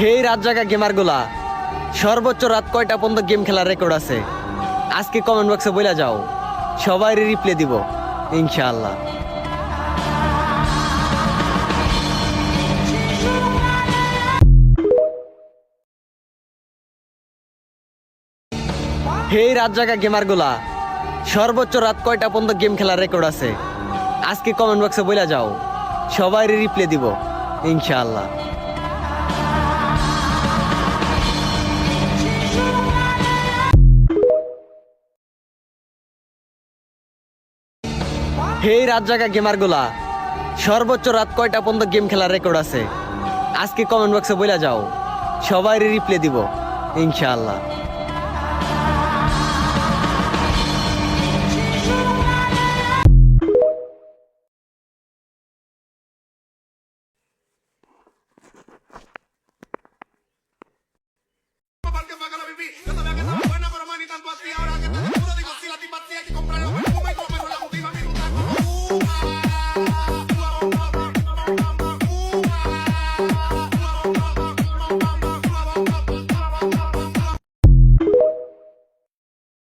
হেই রাত জাগা গেমার গুলা, সর্বোচ্চ রাত কয়টা পর্যন্ত গেম খেলার রেকর্ড আছে আজকে কমেন্ট বক্সে বলে যাও, সবাই রিপ্লে দিব ইনশাআল্লাহ। হেই রাত জাগা গেমার গুলা, সর্বোচ্চ রাত কয়টা পর্যন্ত গেম খেলার রেকর্ড আছে আজকে কমেন্ট বক্সে বলে যাও, সবাই রিপ্লে দিব ইনশাআল্লাহ। হেই রাত জাগা গেমার গুলা, সর্বোচ্চ রাত কয়টা পর্যন্ত গেম খেলার রেকর্ড আছে আজকে কমেন্ট বক্সে বলে যাও, সবাই রিপ্লে দিব ইনশাআল্লাহ।